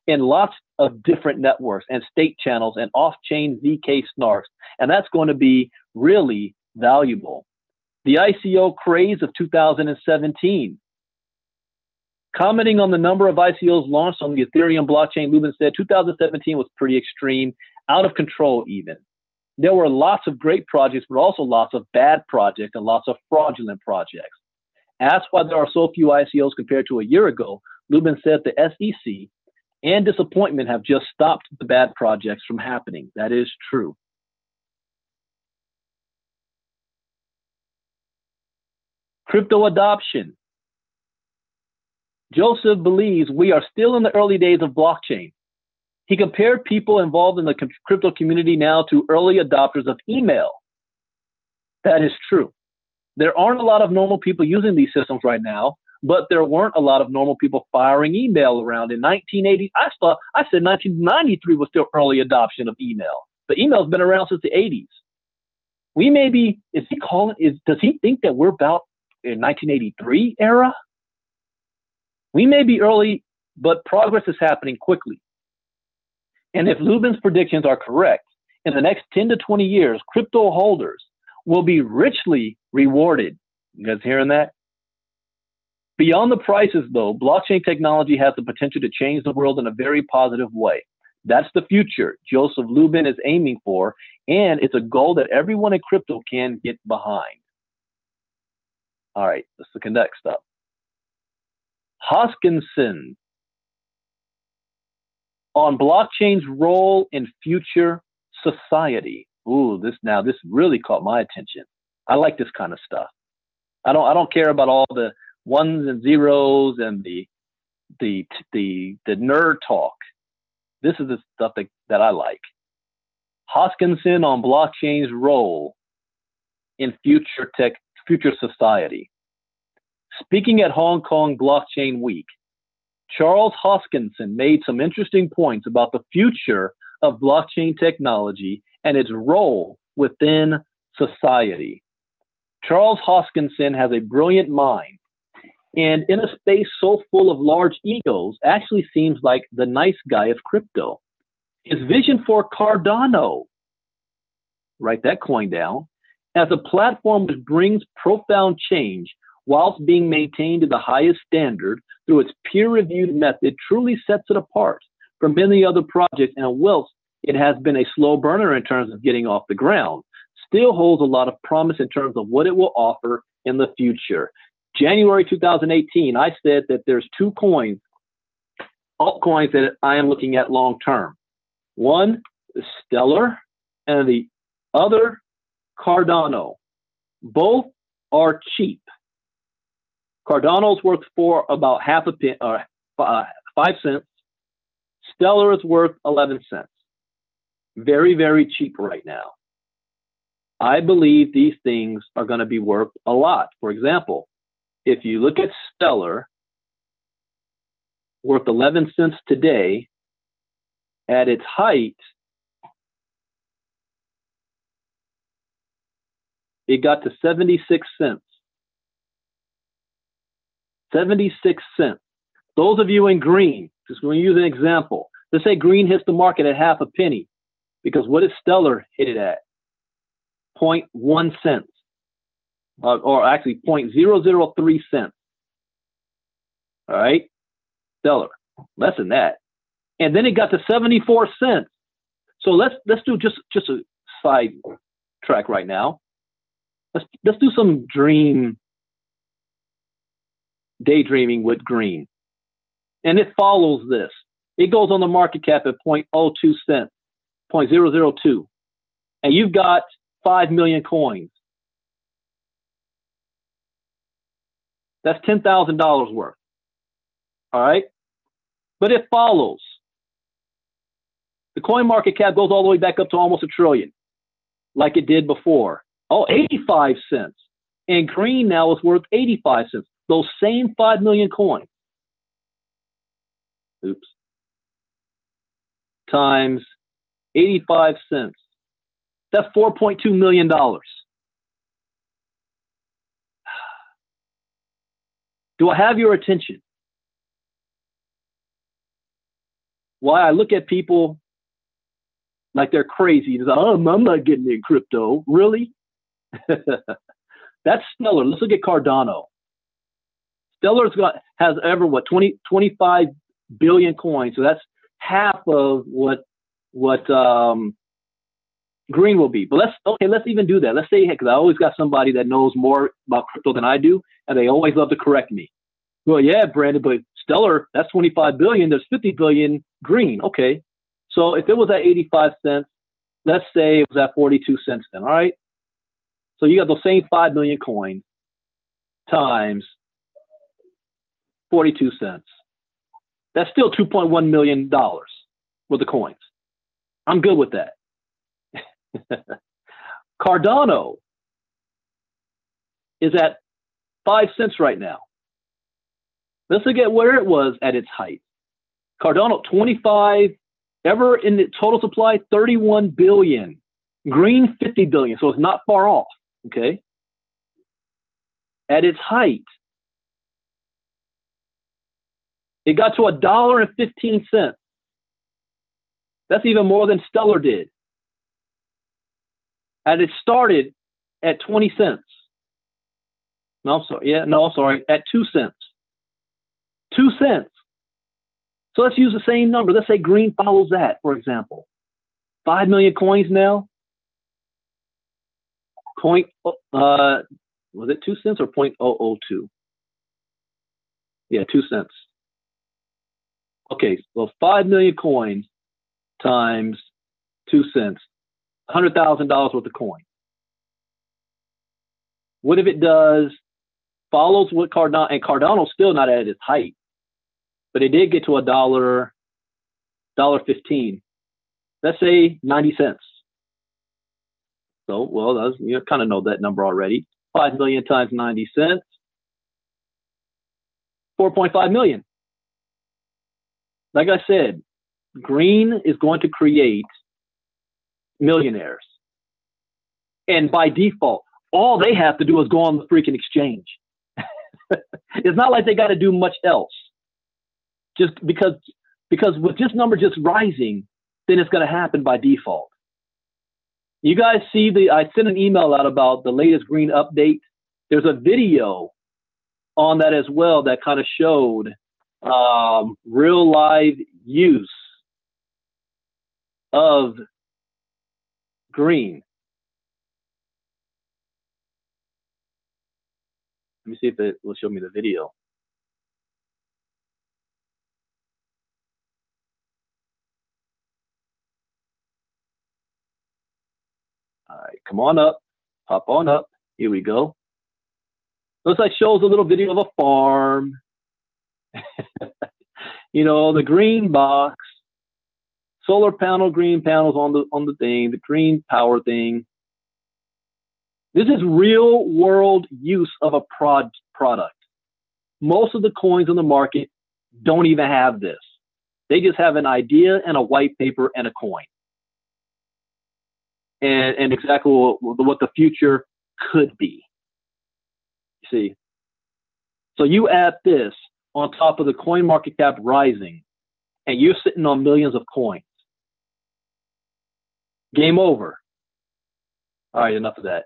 in lots of different networks and state channels and off-chain ZK snarks, and that's going to be really valuable. The ICO craze of 2017. Commenting on the number of ICOs launched on the Ethereum blockchain, Lubin said 2017 was pretty extreme, out of control even. There were lots of great projects, but also lots of bad projects and lots of fraudulent projects. Asked why there are so few ICOs compared to a year ago, Lubin said the SEC and disappointment have just stopped the bad projects from happening. That is true. Crypto adoption. Joseph believes we are still in the early days of blockchain. He compared people involved in the crypto community now to early adopters of email. That is true. There aren't a lot of normal people using these systems right now, but there weren't a lot of normal people firing email around. In 1980, I said 1993 was still early adoption of email. But email's been around since the 80s. We may be, does he think that we're about in 1983 era? We may be early, but progress is happening quickly. And if Lubin's predictions are correct, in the next 10 to 20 years, crypto holders will be richly rewarded. You guys hearing that? Beyond the prices, though, blockchain technology has the potential to change the world in a very positive way. That's the future Joseph Lubin is aiming for, and it's a goal that everyone in crypto can get behind. All right, let's look at next up. Hoskinson on blockchain's role in future society. Ooh, this really caught my attention. I like this kind of stuff. I don't care about all the ones and zeros and the nerd talk. This is the stuff that I like. Hoskinson on blockchain's role in future society. Speaking at Hong Kong Blockchain Week, Charles Hoskinson made some interesting points about the future of blockchain technology and its role within society. Charles Hoskinson has a brilliant mind, and in a space so full of large egos, actually seems like the nice guy of crypto. His vision for Cardano, write that coin down, as a platform which brings profound change whilst being maintained to the highest standard through its peer-reviewed method, truly sets it apart from many other projects, and whilst it has been a slow burner in terms of getting off the ground, still holds a lot of promise in terms of what it will offer in the future. January 2018, I said that there's two coins, altcoins that I am looking at long term. One is Stellar, and the other Cardano. Both are cheap. Cardano's worth for about 5 cents. Stellar is worth 11 cents. Very, very cheap right now. I believe these things are going to be worth a lot. For example, if you look at Stellar, worth 11 cents today, at its height, it got to 76 cents. 76 cents. Those of you in green, just going to use an example. Let's say green hits the market at half a penny, because what did Stellar hit it at? 0.1 cents, or actually 0.003 cents. All right, Stellar, less than that, and then it got to 74 cents. So let's do just a side track right now. Let's do some daydreaming with green, and it follows this. It goes on the market cap at 0.02 cents, 0.002, and you've got 5 million coins. That's $10,000 worth. All right, but it follows. The coin market cap goes all the way back up to almost $1 trillion, like it did before. Oh, 85 cents. And green now is worth 85 cents. Those same 5 million coins. Oops. Times 85 cents. That's $4.2 million. Do I have your attention? Why I look at people like they're crazy. Like, oh, I'm not getting in crypto. Really? That's Stellar. Let's look at Cardano. Has 25 billion coins. So that's half of what green will be. But let's even do that. Let's say, because I always got somebody that knows more about crypto than I do, and they always love to correct me. Well, yeah, Brandon, but Stellar, that's 25 billion. There's 50 billion green. Okay. So if it was at 85 cents, let's say it was at 42 cents then, all right? So you got those same 5 million coins times 42 cents. That's still $2.1 million with the coins. I'm good with that. Cardano is at 5 cents right now. Let's look at where it was at its height. Cardano, 25, ever in the total supply, 31 billion. Green, 50 billion, so it's not far off, okay? At its height, it got to $1.15. That's even more than Stellar did. And it started at 20 cents. No, I'm sorry. Yeah, no, I'm sorry. At 2 cents. 2 cents. So let's use the same number. Let's say green follows that, for example. 5 million coins now. Was it 2 cents or 0.002? Yeah, 2 cents. Okay, well, 5 million coins times 2 cents, $100,000 worth of coin. What if it follows what Cardano, and Cardano's still not at its height, but it did get to $1.15. Let's say 90 cents. So, well, you kind of know that number already. 5 million times 90 cents, 4.5 million. Like I said, green is going to create millionaires. And by default, all they have to do is go on the freaking exchange. It's not like they got to do much else. Just because with this number just rising, then it's going to happen by default. You guys see I sent an email out about the latest green update. There's a video on that as well that kind of showed real live use of green. Let me see if it will show me the video. All right, come on up, hop on up. Here we go. Looks like shows a little video of a farm. You know, the green box, solar panel, green panels on the thing, the green power thing. This is real world use of a product. Most of the coins on the market don't even have this. They just have an idea and a white paper and a coin. And exactly what the future could be. You see? So you add this on top of the coin market cap rising, and you're sitting on millions of coins. Game over. All right, enough of that.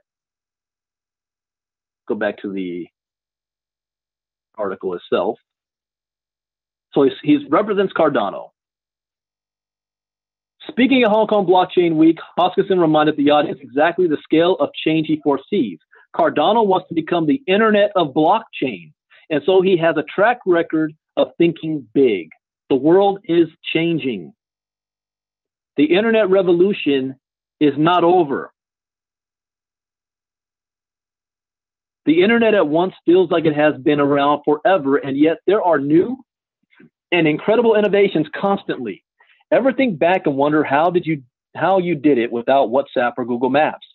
Go back to the article itself. So he represents Cardano. Speaking at Hong Kong Blockchain Week, Hoskinson reminded the audience exactly the scale of change he foresees. Cardano wants to become the internet of blockchain, and so he has a track record of thinking big. The world is changing. The internet revolution is not over. The internet at once feels like it has been around forever, and yet there are new and incredible innovations constantly. Ever think back and wonder how you did it without WhatsApp or Google Maps?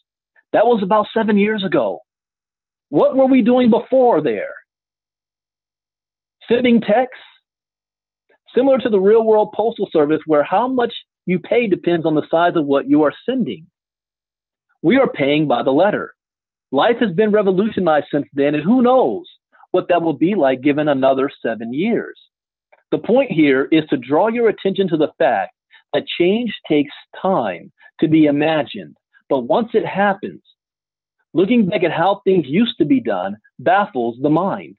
That was about 7 years ago. What were we doing before there? Sending texts? Similar to the real world postal service, where how much you pay depends on the size of what you are sending. We are paying by the letter. Life has been revolutionized since then, and who knows what that will be like given another 7 years. The point here is to draw your attention to the fact that change takes time to be imagined, but once it happens, looking back at how things used to be done baffles the mind.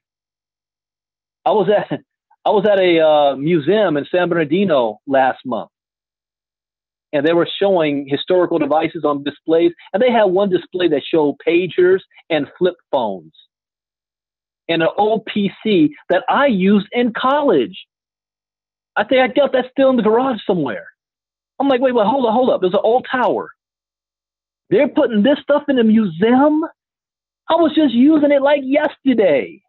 I was at a museum in San Bernardino last month, and they were showing historical devices on displays, and they had one display that showed pagers and flip phones and an old PC that I used in college. I think I got that still in the garage somewhere. I'm like, wait, hold up. There's an old tower. They're putting this stuff in a museum? I was just using it like yesterday.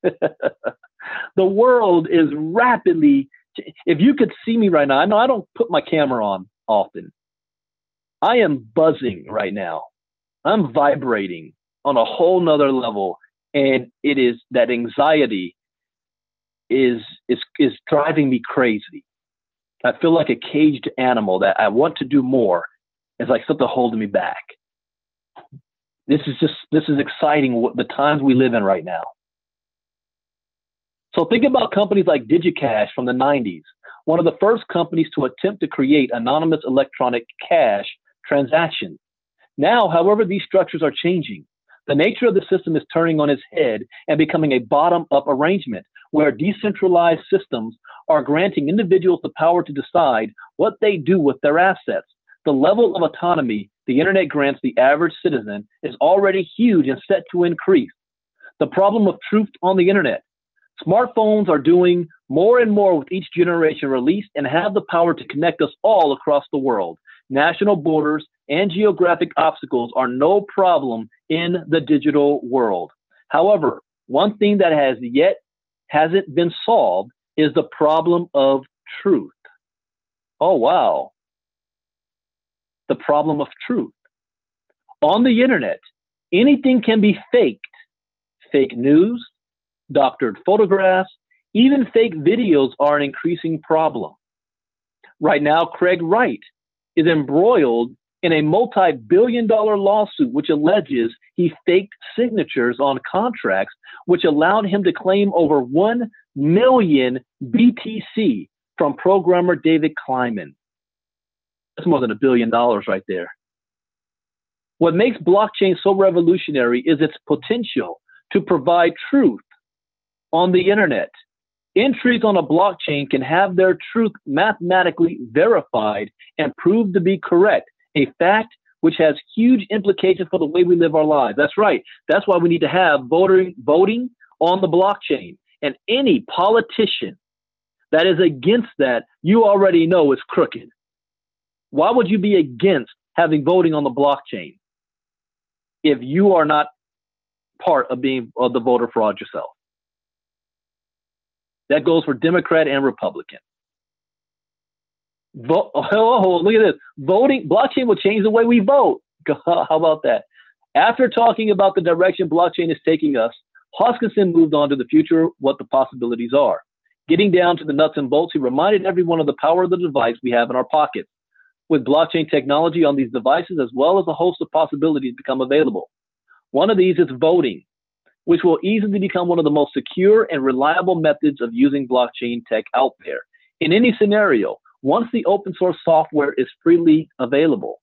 The world is rapidly, if you could see me right now, I know I don't put my camera on often. I am buzzing right now. I'm vibrating on a whole nother level. And it is that anxiety is driving me crazy. I feel like a caged animal that I want to do more. It's like something holding me back. This is exciting, what the times we live in right now. So think about companies like DigiCash from the 90s, one of the first companies to attempt to create anonymous electronic cash transactions. Now, however, these structures are changing. The nature of the system is turning on its head and becoming a bottom-up arrangement where decentralized systems are granting individuals the power to decide what they do with their assets. The level of autonomy the internet grants the average citizen is already huge and set to increase. The problem of truth on the internet. Smartphones are doing more and more with each generation released and have the power to connect us all across the world. National borders and geographic obstacles are no problem in the digital world. However, one thing that hasn't been solved is the problem of truth. Oh, wow. The problem of truth. On the internet, anything can be faked. Fake news, doctored photographs, even fake videos are an increasing problem. Right now, Craig Wright is embroiled in a multi-billion-dollar lawsuit which alleges he faked signatures on contracts which allowed him to claim over 1 million BTC from programmer David Kleiman. That's more than $1 billion right there. What makes blockchain so revolutionary is its potential to provide truth on the internet. Entries on a blockchain can have their truth mathematically verified and proved to be correct, a fact which has huge implications for the way we live our lives. That's right. That's why we need to have voting on the blockchain. And any politician that is against that, you already know is crooked. Why would you be against having voting on the blockchain if you are not part of being the voter fraud yourself? That goes for Democrat and Republican. Look at this. Blockchain will change the way we vote. How about that? After talking about the direction blockchain is taking us, Hoskinson moved on to the future, what the possibilities are. Getting down to the nuts and bolts, he reminded everyone of the power of the device we have in our pockets. With blockchain technology on these devices, as well as a host of possibilities become available. One of these is voting, which will easily become one of the most secure and reliable methods of using blockchain tech out there. In any scenario, once the open source software is freely available,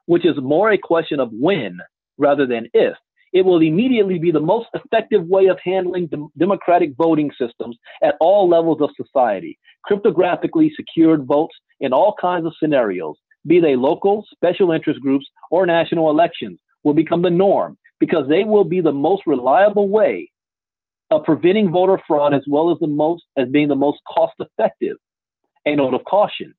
which is more a question of when rather than if, it will immediately be the most effective way of handling democratic voting systems at all levels of society. Cryptographically secured votes in all kinds of scenarios, be they local, special interest groups, or national elections, will become the norm because they will be the most reliable way of preventing voter fraud as well as being the most cost effective. A note of caution.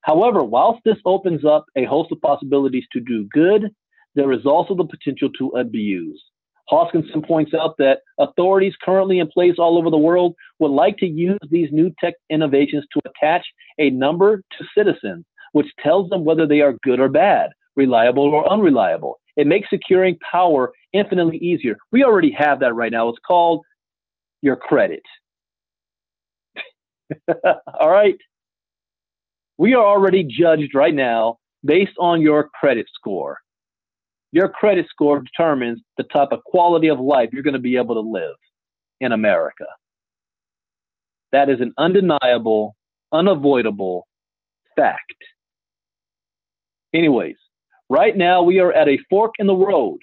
However, whilst this opens up a host of possibilities to do good, there is also the potential to abuse. Hoskinson points out that authorities currently in place all over the world would like to use these new tech innovations to attach a number to citizens, which tells them whether they are good or bad, reliable or unreliable. It makes securing power infinitely easier. We already have that right now. It's called your credit. All right. We are already judged right now based on your credit score. Your credit score determines the type of quality of life you're going to be able to live in America. That is an undeniable, unavoidable fact. Anyways, right now we are at a fork in the road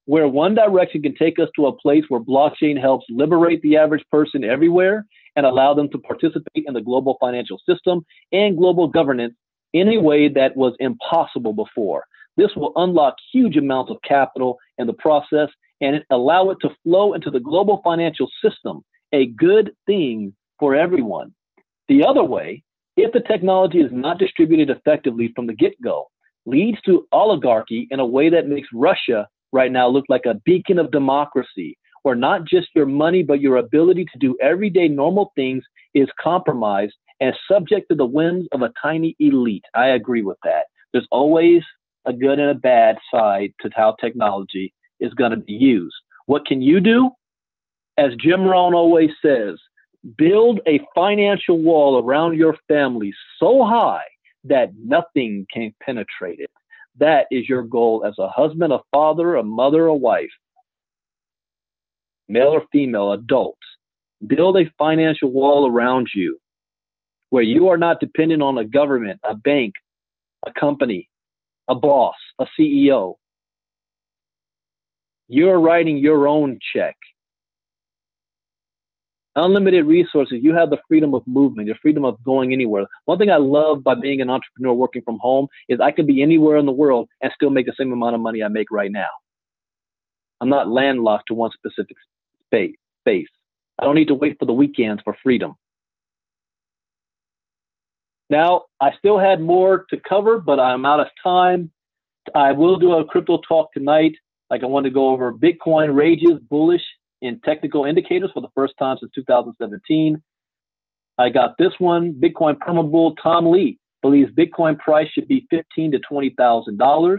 where one direction can take us to a place where blockchain helps liberate the average person everywhere and allow them to participate in the global financial system and global governance in a way that was impossible before. This will unlock huge amounts of capital in the process and allow it to flow into the global financial system, a good thing for everyone. The other way, if the technology is not distributed effectively from the get-go, leads to oligarchy in a way that makes Russia right now look like a beacon of democracy, where not just your money, but your ability to do everyday normal things is compromised and subject to the whims of a tiny elite. I agree with that. There's always a good and a bad side to how technology is going to be used. What can you do? As Jim Rohn always says, build a financial wall around your family so high that nothing can penetrate it. That is your goal as a husband, a father, a mother, a wife, male or female, adults. Build a financial wall around you where you are not dependent on a government, a bank, a company, a boss, a CEO. You're writing your own check. Unlimited resources. You have the freedom of movement, the freedom of going anywhere. One thing I love by being an entrepreneur working from home is I can be anywhere in the world and still make the same amount of money I make right now. I'm not landlocked to one specific space. I don't need to wait for the weekends for freedom. Now, I still had more to cover, but I'm out of time. I will do a crypto talk tonight. Like I want to go over Bitcoin rages bullish in technical indicators for the first time since 2017. I got this one, Bitcoin permabull Tom Lee believes Bitcoin price should be $15,000 to $20,000.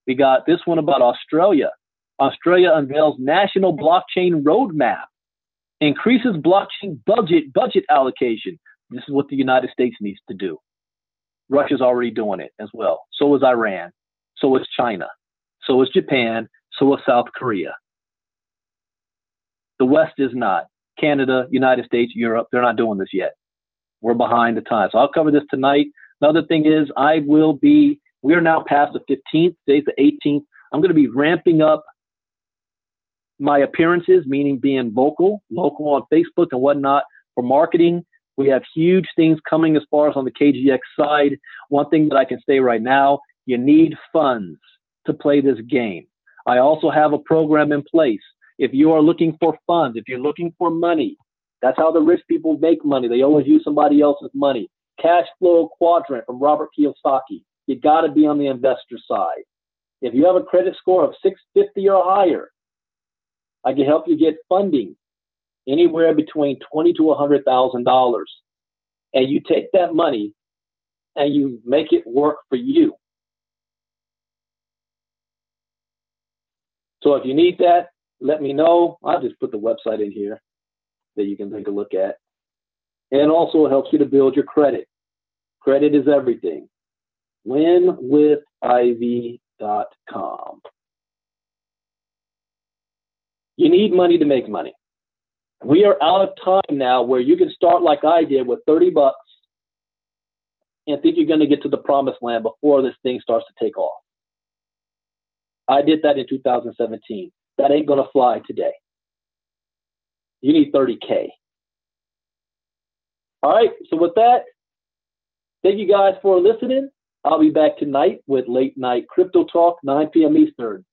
We got this one about Australia. Australia unveils national blockchain roadmap, increases blockchain budget allocation. This is what the United States needs to do. Russia's already doing it as well. So is Iran. So is China. So is Japan. So is South Korea. The West is not. Canada, United States, Europe, they're not doing this yet. We're behind the times. So I'll cover this tonight. Another thing is we are now past the 15th, today's the 18th. I'm going to be ramping up my appearances, meaning being local on Facebook and whatnot for marketing. We have huge things coming as far as on the KGX side. One thing that I can say right now, you need funds to play this game. I also have a program in place. If you are looking for funds, if you're looking for money, that's how the rich people make money. They always use somebody else's money. Cash flow quadrant from Robert Kiyosaki. You got to be on the investor side. If you have a credit score of 650 or higher, I can help you get funding anywhere between $20,000 to $100,000. And you take that money and you make it work for you. So if you need that, let me know. I'll just put the website in here that you can take a look at. And also it helps you to build your credit. Credit is everything. winwithivy.com. You need money to make money. We are out of time now where you can start like I did with $30 and think you're going to get to the promised land before this thing starts to take off. I did that in 2017. That ain't going to fly today. You need 30K. All right. So with that, thank you guys for listening. I'll be back tonight with late night crypto talk, 9 p.m. Eastern,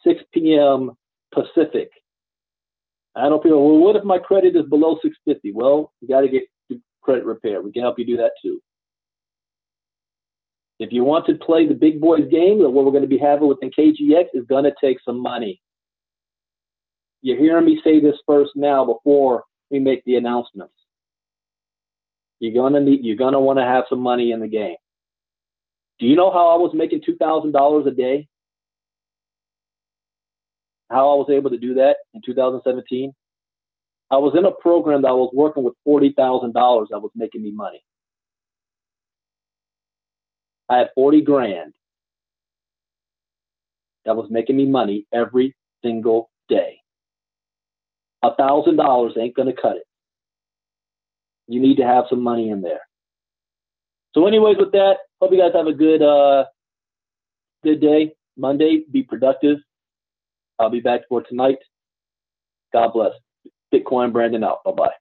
6 p.m. Pacific. I know people, well, what if my credit is below 650? Well, you got to get credit repair. We can help you do that too. If you want to play the big boys game, what we're going to be having within KGX is going to take some money. You're hearing me say this first now before we make the announcements. You're going to want to have some money in the game. Do you know how I was making $2,000 a day? How I was able to do that in 2017? I was in a program that I was working with $40,000 that was making me money. I had 40 grand that was making me money every single day. $1,000 ain't going to cut it. You need to have some money in there. So anyways, with that, hope you guys have a good day. Monday, be productive. I'll be back for tonight. God bless. Bitcoin Brandon out. Bye-bye.